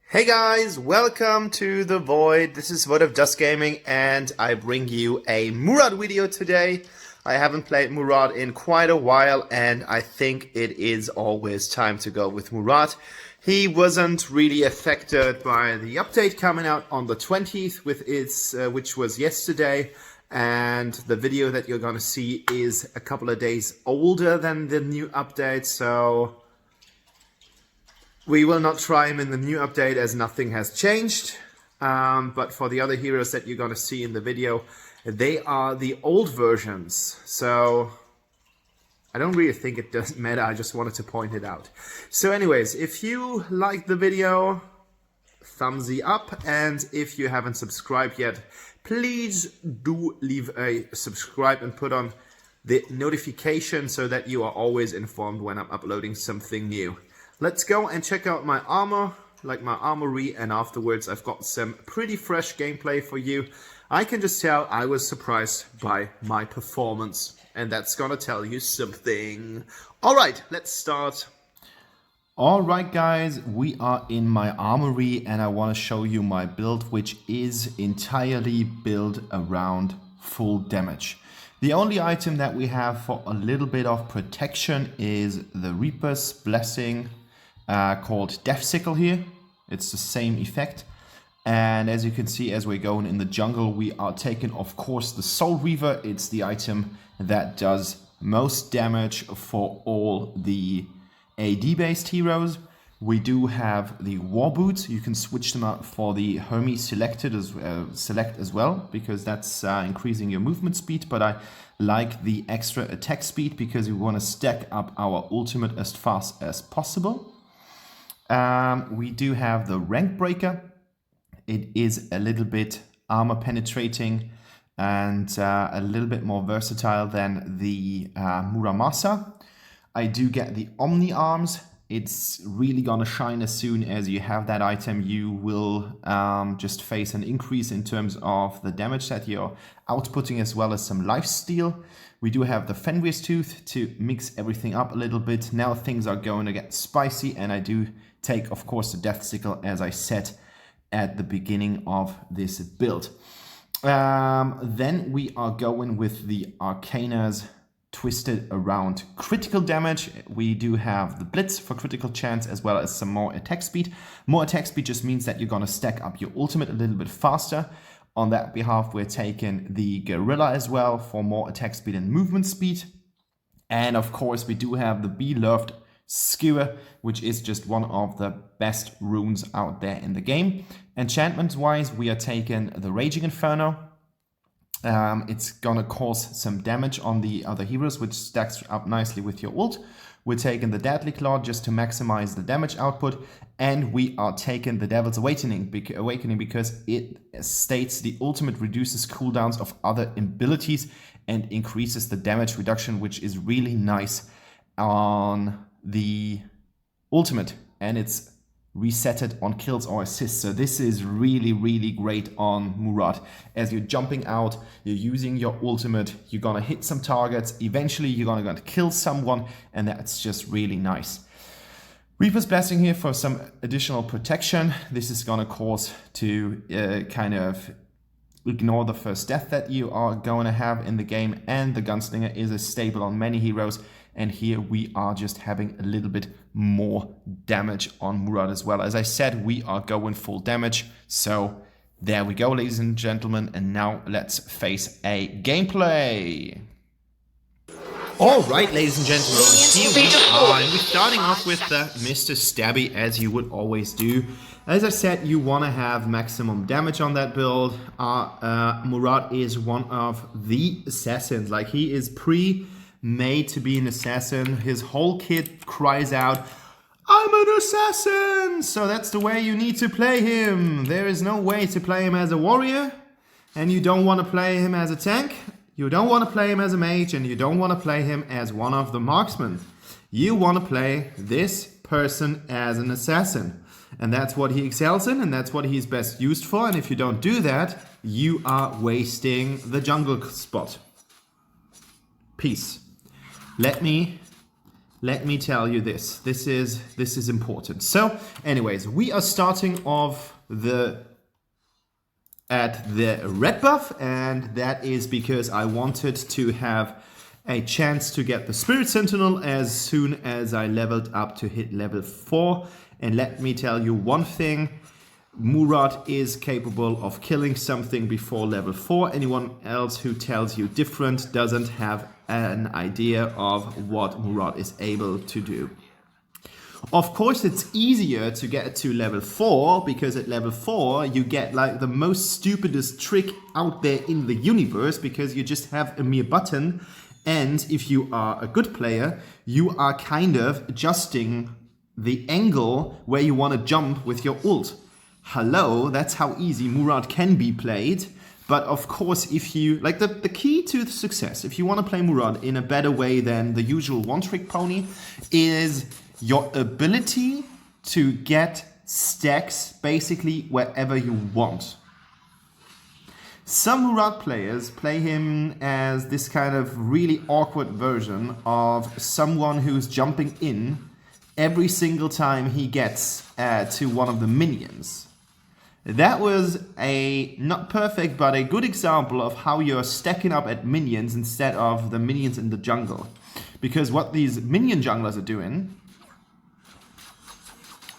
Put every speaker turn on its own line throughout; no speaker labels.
Hey guys, welcome to The Void. This is Void of Dust Gaming and I bring you a Murad video today. I haven't played Murad in quite a while and I think it is always time to go with Murad. He wasn't really affected by the update coming out on the 20th, which was yesterday. And the video that you're gonna see is a couple of days older than the new update, so we will not try him in the new update as nothing has changed. But for the other heroes that you're going to see in the video, they are the old versions. So I don't really think it doesn't matter. I just wanted to point it out. So anyways, if you liked the video, thumbsy up. And if you haven't subscribed yet, please do leave a subscribe and put on the notification so that you are always informed when I'm uploading something new. Let's go and check out my armor, like my armory, and afterwards I've got some pretty fresh gameplay for you. I can just tell I was surprised by my performance, and that's gonna tell you something. Alright, let's start. Alright guys, we are in my armory and I want to show you my build, which is entirely built around full damage. The only item that we have for a little bit of protection is the Reaper's Blessing, called Death Sickle here. It's the same effect. And as you can see, as we're going in the jungle, we are taking, of course, the Soul Reaver. It's the item that does most damage for all the AD-based heroes. We do have the War Boots. You can switch them out for the Hermes Select as well, because that's increasing your movement speed. But I like the extra attack speed because we want to stack up our ultimate as fast as possible. We do have the Rank Breaker. It is a little bit armor penetrating and a little bit more versatile than the Muramasa. I do get the Omni Arms. It's really gonna shine as soon as you have that item. You will just face an increase in terms of the damage that you're outputting, as well as some lifesteal. We do have the Fenrir's Tooth to mix everything up a little bit. Now things are going to get spicy, and I do take, of course, the Death Sickle, as I said at the beginning of this build. Then we are going with the Arcana's twisted around critical damage. We do have the Blitz for critical chance, as well as some more attack speed. More attack speed just means that you're going to stack up your ultimate a little bit faster. On that behalf, we're taking the Gorilla as well for more attack speed and movement speed. And of course, we do have the Beloved Skewer, which is just one of the best runes out there in the game. Enchantment-wise, we are taking the Raging Inferno. It's gonna cause some damage on the other heroes, which stacks up nicely with your ult. We're taking the Deadly Claw just to maximize the damage output, and we are taking the Devil's Awakening because it states the ultimate reduces cooldowns of other abilities and increases the damage reduction, which is really nice on the ultimate, and it's resetted on kills or assists. So this is really, really great on Murad. As you're jumping out, you're using your ultimate, you're gonna hit some targets, eventually you're gonna kill someone, and that's just really nice. Reaper's Blessing here for some additional protection. This is gonna cause to kind of ignore the first death that you are going to have in the game, and the Gunslinger is a staple on many heroes, and here we are just having a little bit more damage on Murad as well. As I said, we are going full damage, so there we go, ladies and gentlemen, and now let's face a gameplay. Alright, ladies and gentlemen, here we are, and we're starting off with the Mr. Stabby, as you would always do. As I said, you want to have maximum damage on that build. Murad is one of the assassins. Like, he is pre-made to be an assassin. His whole kit cries out, "I'm an assassin!" So that's the way you need to play him. There is no way to play him as a warrior, and you don't want to play him as a tank. You don't want to play him as a mage, and you don't want to play him as one of the marksmen. You want to play this person as an assassin. And that's what he excels in, and that's what he's best used for. And if you don't do that, you are wasting the jungle spot. Peace. Let me let me tell you this. This is important. So, anyways, we are starting off at the red buff, and that is because I wanted to have a chance to get the Spirit Sentinel as soon as I leveled up to hit level 4. And let me tell you one thing, Murad is capable of killing something before level 4. Anyone else who tells you different doesn't have an idea of what Murad is able to do. Of course, it's easier to get to level 4 because at level 4 you get like the most stupidest trick out there in the universe, because you just have a mere button, and if you are a good player, you are kind of adjusting the angle where you want to jump with your ult. Hello, that's how easy Murad can be played. But of course, if you, like the key to success, if you want to play Murad in a better way than the usual one-trick pony, is your ability to get stacks basically wherever you want. Some Murad players play him as this kind of really awkward version of someone who's jumping in every single time he gets to one of the minions. That was a not perfect but a good example of how you're stacking up at minions instead of the minions in the jungle. Because what these minion junglers are doing,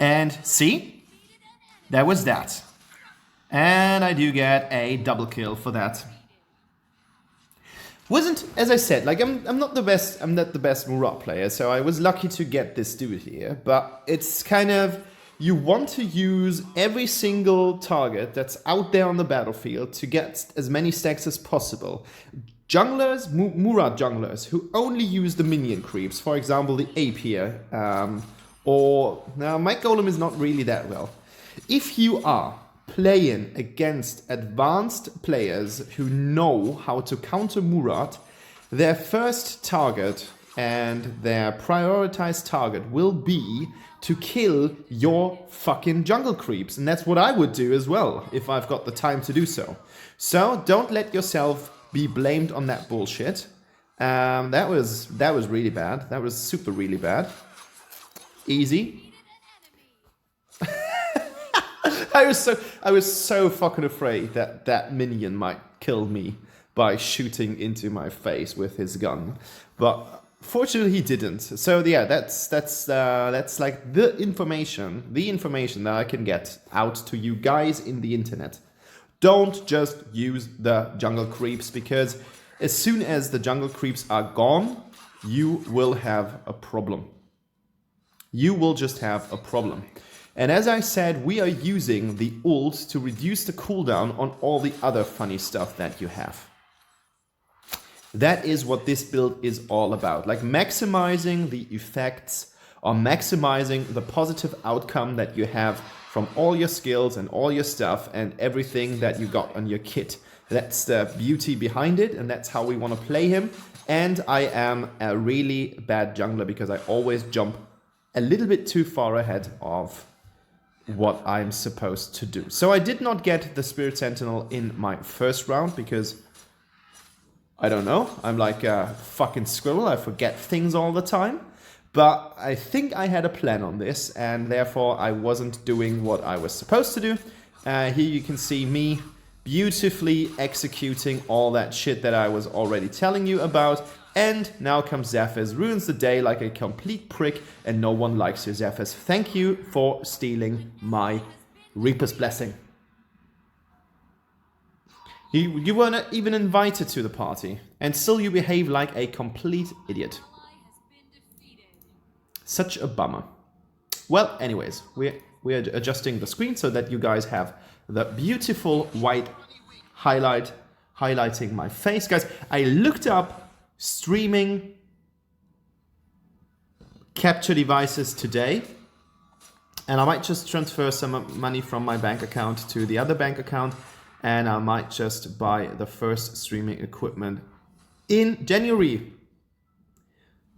and see, there was that. And I do get a double kill for that. Wasn't, as I said, like I'm not the best Murad player, so I was lucky to get this dude here, but it's kind of, you want to use every single target that's out there on the battlefield to get as many stacks as possible. Junglers, Murad junglers, who only use the minion creeps, for example the ape here, or, now my golem is not really that well. If you are playing against advanced players who know how to counter Murad, their first target and their prioritized target will be to kill your fucking jungle creeps. And that's what I would do as well, if I've got the time to do so. So don't let yourself be blamed on that bullshit. That was really bad. That was super really bad. Easy. I was so fucking afraid that that minion might kill me by shooting into my face with his gun, but fortunately he didn't. So yeah, that's like the information that I can get out to you guys in the internet. Don't just use the jungle creeps, because as soon as the jungle creeps are gone, you will have a problem. You will just have a problem. And as I said, we are using the ult to reduce the cooldown on all the other funny stuff that you have. That is what this build is all about. Like maximizing the effects, or maximizing the positive outcome that you have from all your skills and all your stuff and everything that you got on your kit. That's the beauty behind it, and that's how we want to play him. And I am a really bad jungler because I always jump a little bit too far ahead of what I'm supposed to do. So I did not get the Spirit Sentinel in my first round because, I don't know, I'm like a fucking squirrel, I forget things all the time. But I think I had a plan on this, and therefore I wasn't doing what I was supposed to do. Here you can see me beautifully executing all that shit that I was already telling you about. And now comes Zephyr's, ruins the day like a complete prick, and no one likes you, Zephyr's. Thank you for stealing my Reaper's Blessing. You weren't even invited to the party, and still you behave like a complete idiot. Such a bummer. Well, anyways, we're adjusting the screen so that you guys have the beautiful white highlighting my face. Guys, I looked up streaming capture devices today, and I might just transfer some money from my bank account to the other bank account, and I might just buy the first streaming equipment in January.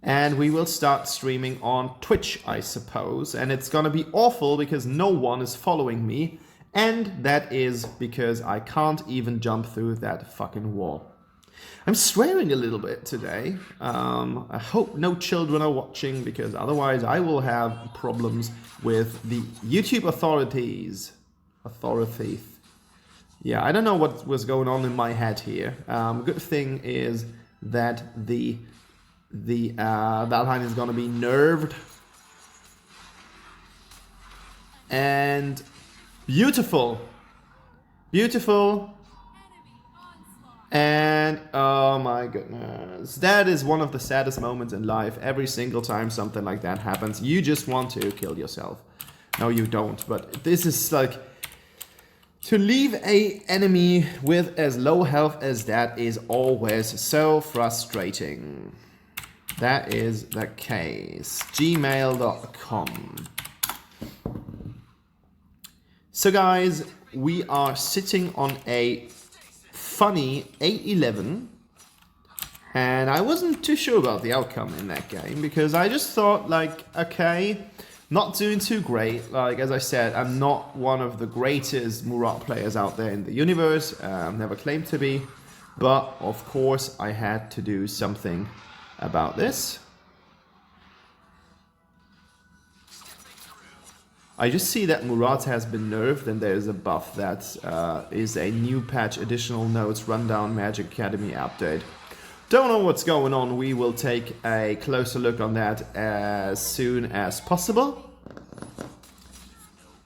And we will start streaming on Twitch, I suppose, and it's gonna be awful because no one is following me, and that is because I can't even jump through that fucking wall. I'm swearing a little bit today. I hope no children are watching, because otherwise I will have problems with the YouTube authorities. Yeah, I don't know what was going on in my head here. Good thing is that the Valheim is gonna be nerfed. And beautiful. Beautiful. And oh my goodness, that is one of the saddest moments in life. Every single time something like that happens, you just want to kill yourself. No, you don't, but this is like, to leave a enemy with as low health as that is always so frustrating. That is the case. gmail.com. So guys, we are sitting on a funny 8-11, and I wasn't too sure about the outcome in that game, because I just thought, like, okay, not doing too great. Like, as I said, I'm not one of the greatest Murad players out there in the universe. Never claimed to be, but of course I had to do something about this. I just see that Murad has been nerfed, and there's a buff that is a new patch, additional notes, rundown, Magic Academy update. Don't know what's going on. We will take a closer look on that as soon as possible.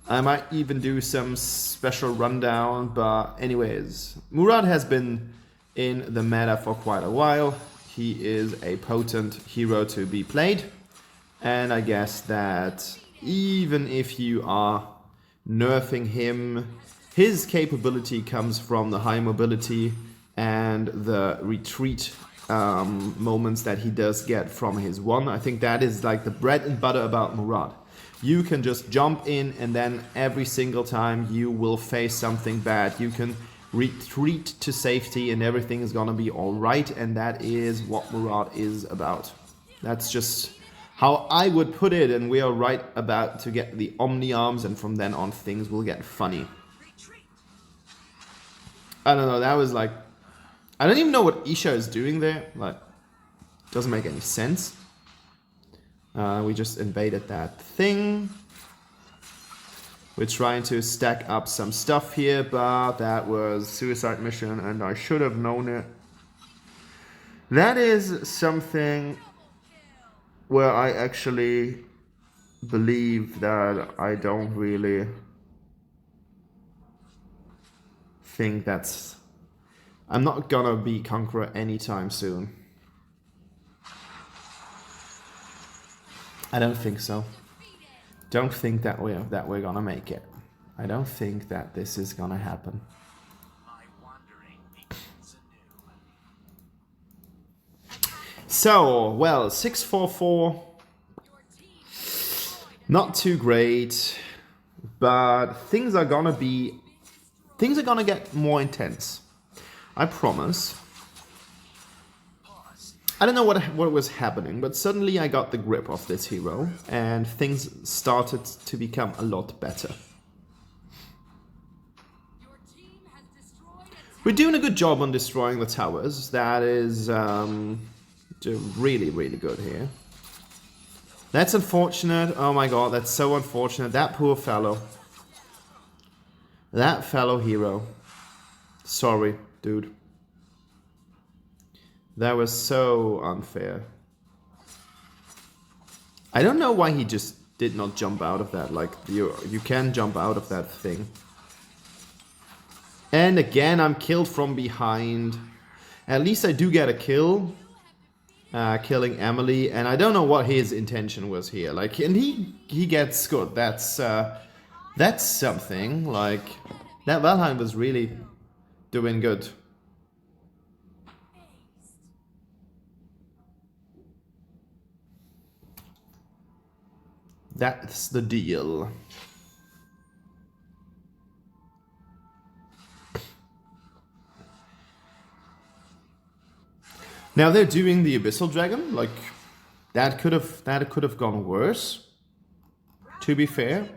I might even do some special rundown, but anyways, Murad has been in the meta for quite a while. He is a potent hero to be played, and I guess that even if you are nerfing him, his capability comes from the high mobility and the retreat moments that he does get from his one. I think that is like the bread and butter about Murad. You can just jump in, and then every single time you will face something bad, you can retreat to safety and everything is gonna be alright, and that is what Murad is about. That's just how I would put it, and we are right about to get the Omni Arms, and from then on things will get funny. I don't know, that was like, I don't even know what Isha is doing there, like, doesn't make any sense. We just invaded that thing. We're trying to stack up some stuff here, but that was suicide mission and I should have known it. That is something where I actually believe that I don't really think that's... I'm not gonna be Conqueror anytime soon. I don't think so. Don't think that we're gonna make it. I don't think that this is gonna happen. So, well, 644. Not too great, but things are gonna get more intense. I promise. I don't know what was happening, but suddenly I got the grip of this hero and things started to become a lot better. We're doing a good job on destroying the towers. That is really, really good here. That's unfortunate. Oh my god, that's so unfortunate. That poor fellow. That fellow hero. Sorry, dude. That was so unfair. I don't know why he just did not jump out of that. Like, you can jump out of that thing. And again, I'm killed from behind. At least I do get a kill. Killing Emily. And I don't know what his intention was here. Like, and he gets good. That's something. Like, that Valheim was really doing good. That's the deal. Now they're doing the Abyssal Dragon. Like, that could have gone worse, to be fair.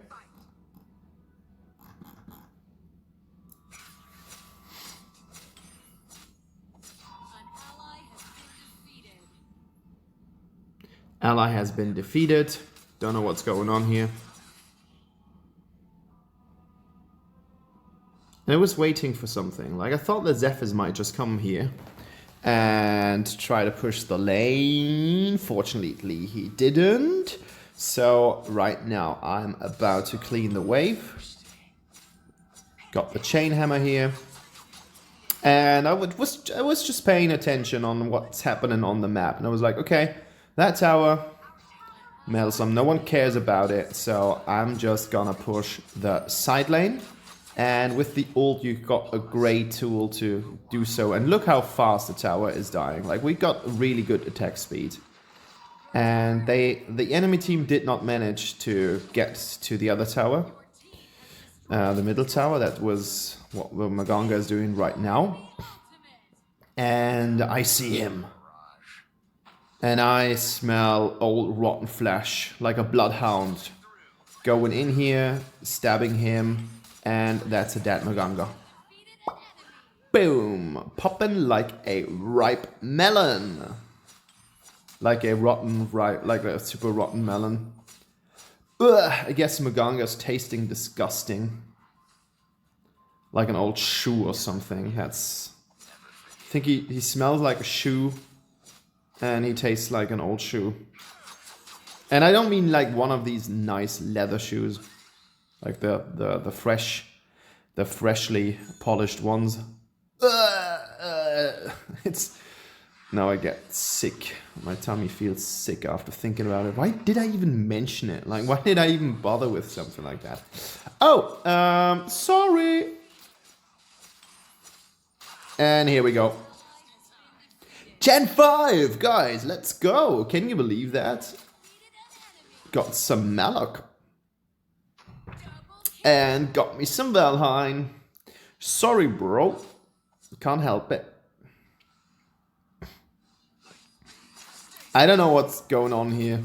Ally has been defeated. Don't know what's going on here. I was waiting for something. Like, I thought the Zephyrs might just come here and try to push the lane. Fortunately, he didn't. So, right now, I'm about to clean the wave. Got the chain hammer here. And I was just paying attention on what's happening on the map. And I was like, okay, that tower, Melsum, no one cares about it. So, I'm just gonna push the side lane. And with the ult, you've got a great tool to do so. And look how fast the tower is dying. Like, we got really good attack speed. And the enemy team did not manage to get to the other tower. The middle tower, that was what Maganga is doing right now. And I see him. And I smell old rotten flesh, like a bloodhound. Going in here, stabbing him. And that's a dead Maganga. Boom! Popping like a ripe melon. Like a super rotten melon. Ugh, I guess Maganga's tasting disgusting. Like an old shoe or something. I think he smells like a shoe. And he tastes like an old shoe. And I don't mean like one of these nice leather shoes. Like the freshly polished ones. It's now I get sick. My tummy feels sick after thinking about it. Why did I even mention it? Like, why did I even bother with something like that? Oh, sorry. And here we go. Gen 5, guys, let's go. Can you believe that? Got some Malok. And got me some Valheim. Sorry, bro. Can't help it. I don't know what's going on here.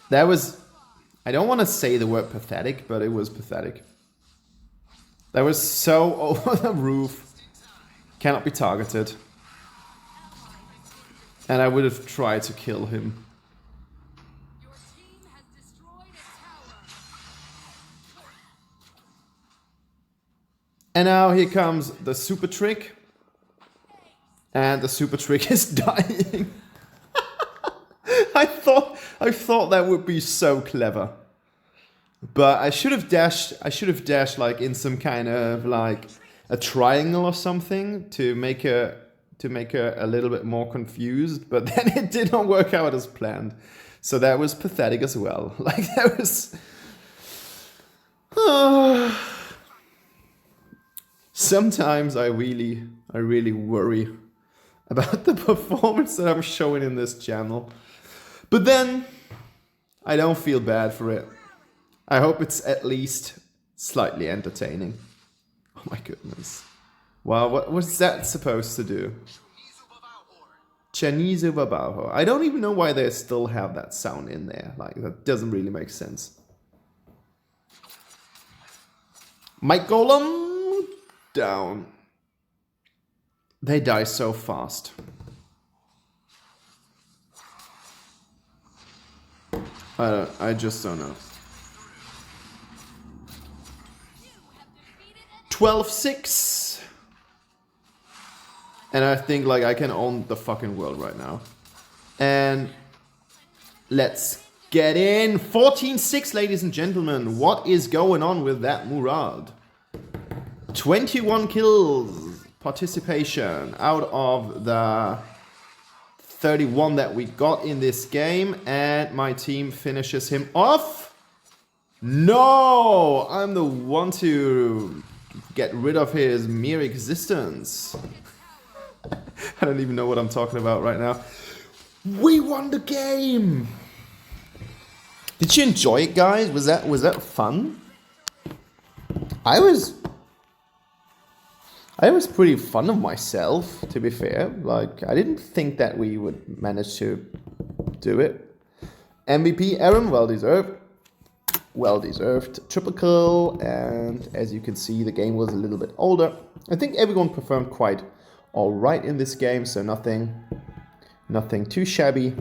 That was... I don't want to say the word pathetic, but it was pathetic. That was so over the roof. Cannot be targeted. And I would have tried to kill him. And now here comes the super trick. And the super trick is dying. I thought that would be so clever. But I should have dashed like in some kind of like a triangle or something to make her a little bit more confused, but then it did not work out as planned. So that was pathetic as well. Like that was sometimes I really worry about the performance that I'm showing in this channel. But then I don't feel bad for it. I hope it's at least slightly entertaining. Oh my goodness. Wow, what was that supposed to do? Chinese Babaho. I don't even know why they still have that sound in there. Like, that doesn't really make sense. Mike Golem down. They die so fast. I just don't know. 12-6. And I think like I can own the fucking world right now. And let's get in. 14-6, ladies and gentlemen. What is going on with that Murad? 21 kills participation out of the 31 that we got in this game. And my team finishes him off. No! I'm the one to get rid of his mere existence. I don't even know what I'm talking about right now. We won the game! Did you enjoy it, guys? Was that fun? I was pretty fun of myself, to be fair. Like, I didn't think that we would manage to do it. MVP Aaron, well deserved. Well deserved. Triple kill, and as you can see, the game was a little bit older. I think everyone performed quite alright in this game, so nothing Nothing too shabby.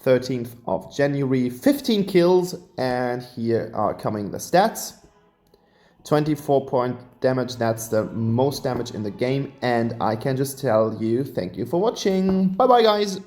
13th of January, 15 kills, and here are coming the stats. 24 point damage, that's the most damage in the game, and I can just tell you thank you for watching. Bye bye guys!